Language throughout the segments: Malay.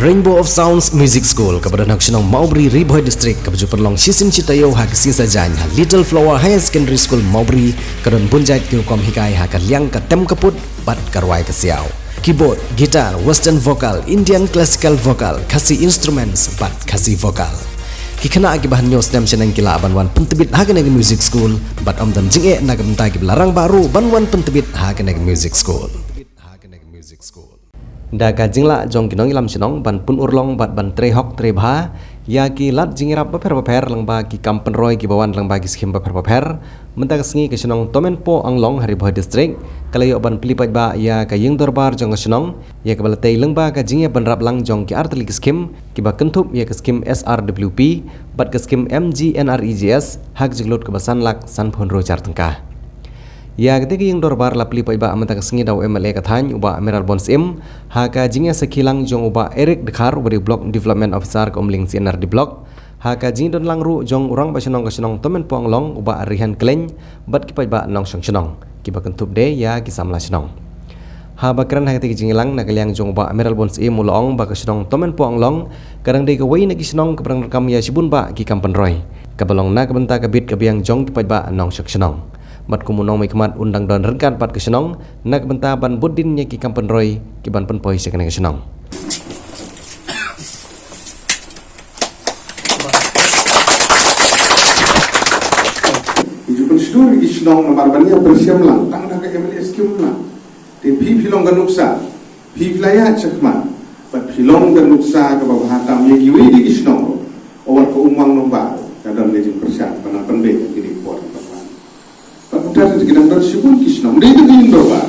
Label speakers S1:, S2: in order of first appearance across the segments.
S1: Rainbow of Sounds Music School kepada Nakshonong Maubri Riboy District kepada perlong Sisim Citayo hak sisa jan Little Flower Higher Secondary School Maubri kadon bunjai tirukom hikai hak liang ka tem kaput bat karwai kesiau keyboard, gitar, western vocal, Indian classical vocal, kasi instruments bat kasi vocal. Kikana agi bahan news nem senang kila banwan pentebit hagan agi music school bat amdan jinge nagam tagi larang baru banwan pentebit hagan agi music school. Daga jingla jong kinong ilam sinong ban pun urlong bat ban trehok trebha ya ki lat jingirap baper langba ki kampen roy ki bawan langba ki skim baper mentag sengi ke sinong tomen po anglong hari boy district kalayo ban pilipat ba ya ka ying dorbar jong sinong ya ka balatay langba ka jingya ban rap lang jong ki artli ki skim ki ba kentup ya ka skim SRWP bat ka skim MGNREGS hak jiglot ke basan lak san phon ro char tengkah. Ya ketika yang dorbar la pelipai ba amata kesengi daw MLA kathan uba Amiral Bonsim haka jingya sekilang jong uba Eric Dekhar uba Block Development Officer komling CNR di Block haka jing don langru jong urang basenong kasenong tomen puang long uba Rihan Kleng bat kipai ba nong song senong kiba kentup de ya kisamla senong ha bakran ha ketika jingilang nagaliang jong uba Amiral Bonsim mulong ba kasenong tomen puang long kadang de kawai nagi senong kebrang rekam ya sibun ba ki kampen roy kabalong na kabenta kabit kabiang jong kipai ba nong song senong bat kumunong may kemat undang don rengkan pat kesenong nak benta ban budin nya ki kampen roy ki ban penpoi sekene kesenong
S2: Ijupun sdur ki senong nomor bania bersiam lang tang dak MLS kim lang de pi pilong ganuksa pi pilaya cekma bat pilong ganuksa ke bawah hatam ye giwi di senong awal ko umang nomba kadang lejing persian bana penbe kini por Pagkatapos sa kinang bersibun kisna, hindi ito kinang ba?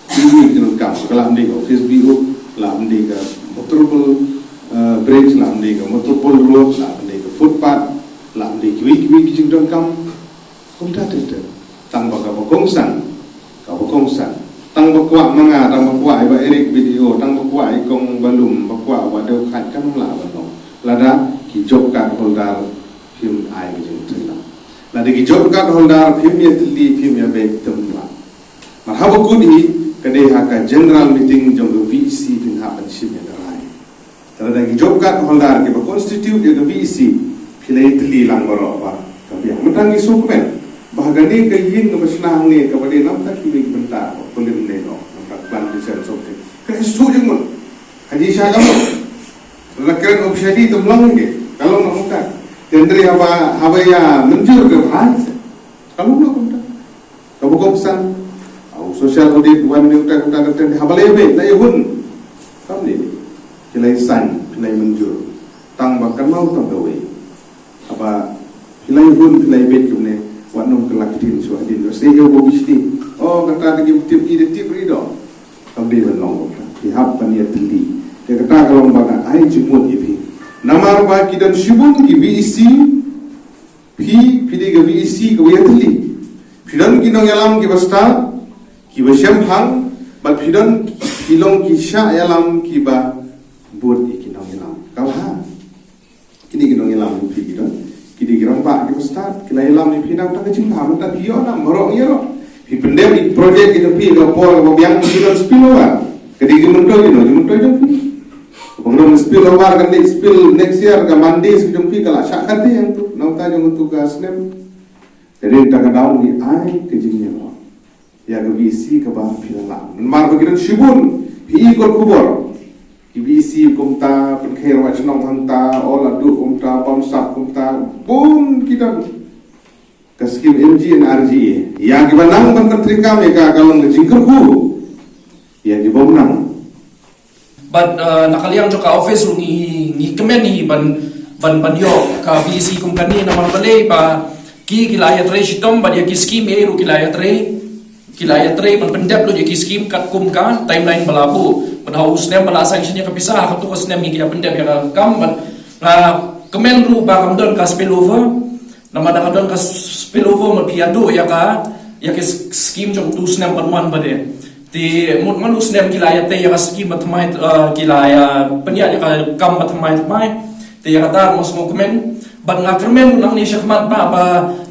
S2: Hindi kinang kaso, kalam di ka office bigo, kalam di ka motorable bridge, kalam di ka motorable road, kalam di ka footpath, kalam di kiwi-kiwi kijing doon kam. Kung dati ito, tang baka bakongsan, tang bakwa mga, tang bakwa iba Eric video, tang bakwa ikong balum, bakwa wadaw kahit kanong laban no. Lada, kijok ka holdar, film ay kijing trila. Lada job kat holdar phimya tilli phimya bek tumla marhaba kudi kade haka general meeting jong VC bin hapan shimya darai lada job kat holdar ke constitute ke VC philai tilli lang baro ba kabiang mendangi sukmen bahagani ke yin ke basnang ne ke bade nam tak kiwi bentar polim ne no nampak plan desain sokte ke stu jeng mun haji syagam lakran opsyadi tumlang ke kalau namukan Tendri haba ya menjur ke bahasa. Kamu nak kunta. Kamu komsan. Au social audit wan ni utak ten haba lebe na yun. Kamu ni. Kilai san, kilai menjur. Tang bakkan mau tang gawe. Apa kilai hun kilai bet kumne wan nom kelak din suadin. Sei yo bobisti. Oh kata lagi tip tip rido. Kamu di long. Di hab paniat teli. Dia kata kalau baga ai jumut ipi. Namar ba kidan shibun ki VEC pide ga VEC ga yatli pidan kinong yalam ki basta ki basyam hang ba pidan kilong ki sha yalam ki ba bud kinong yalam kawha kini kinong yalam pi kidan kidi giram ba ki basta kila yalam ni pinang ta kicing ha ta pio na morok yero pi pendem di project ki pi ga por ga biang kidan spillover kidi gimunto pi Pengurus spill awar kan spill next year ke mandi sebelum pi kalau syakati yang tu nauta yang untuk gas nem jadi kita daun di ai kejingnya lo ya ke VC ke bah pilalang mar begitu shibun pi ikut kubur VC kumta penkher wacnong hanta oladu kumta pamsak kumta pun kita ke skim MGNREGS yang kibanang ban menteri kami kalau ngejingkerku ya di bawah
S3: but nakaliang jo ka office ni kemen ni ban yo ka VC company na malbale pa ki kilaya tre shitom ba ya ki scheme e ru kilaya tre ban pendep lo ki scheme kat kum ka timeline balabu ban haus nem bala sanction ya kapisa ka tu kas nem ya pendep ya kam ban kemen ru ba kam don ka spillover nama da don ka spillover ma piado ya ki scheme jo tu nem ban man ba de ti mut manus nem kilaya te ya kaski matmai kilaya penya ya kam matmai te ya kata mos mo komen ban ngakrmen nang ni syakmat ba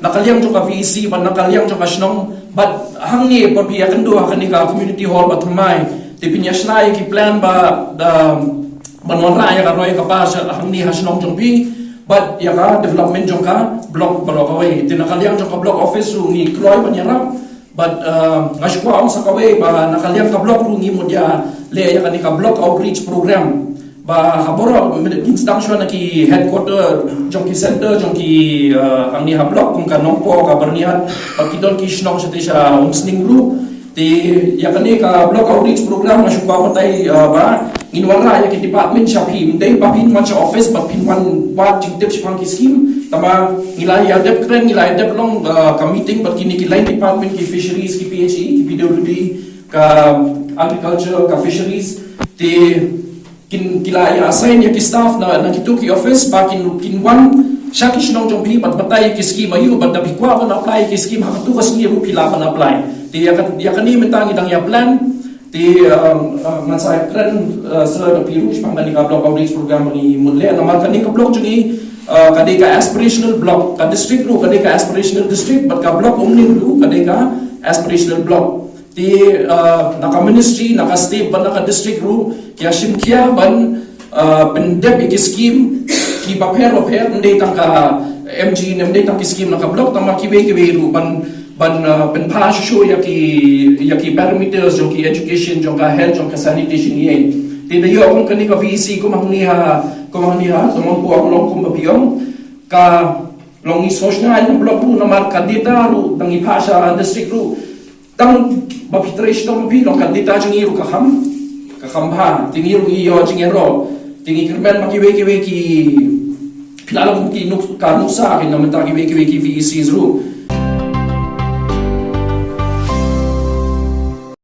S3: nakaliang jo ka VC ban nakaliang jo ka snong bat hangni pa biya kendo ka ni ka community hall matmai ti pinyasnai ki plan ba banwan raya ka roy ka pa sa hangni hasnong jong pi but ya ka development jong ka block away tinakaliang jong ka block office ru ni kloy panyarap but ngashkwa ang sa kaway ba nakaliang ka block ru ni mo dia le ya ka ni ka block outreach program ba haboro instantion na ki headquarter jong ki center jong ki ang ni ha block kung kanong po ka bernihat pag kidon ki shnong sa umsning ru ti ya ka ni ka block outreach program ngashkwa patay ba inwara ya ki department siya him day pa pinwan sa office but pinwan wat jingtip siya pang scheme tama nilay ya dep kren nilay dep long ka meeting but kini kilay department ki fisheries ki PHE ki PWD ka agriculture ka fisheries ti kilay assign ya ki staff na kitu ki office pa kinwan siya ki sinong jong pi but batay ki scheme ayu but dabikwa pa na apply ki scheme hakatukas ni ru pila pa na apply ti ya kani mentang idang ya plan ti mansay kren sa pirush pang kani ka block outreach program ni mudle naman kani ka block jungi kani ka aspirational block ka district ru kani ka aspirational district but ka block omni ru kani ka aspirational block ti naka ministry naka state ban naka district ru kya simkya ban pendep iki scheme ki paper ndey tang ka MG ndey tang ki scheme naka block tama kibe ru ban pen pasho yaki parameters jo ki education jo ka health jo ka sanitation ye ti da yo kung kani ka VC ko mahniha tomon po ang long kum babiong ka long isos na yung block ru na mar kandida ru dang ipasa district ru tang bapitrash tong bilong kandida jing iru ka kham tingiru iyo jingero tingi kirmen makiwe ki pilalang ki nuksa akin naman ta kiwe ki VCs ru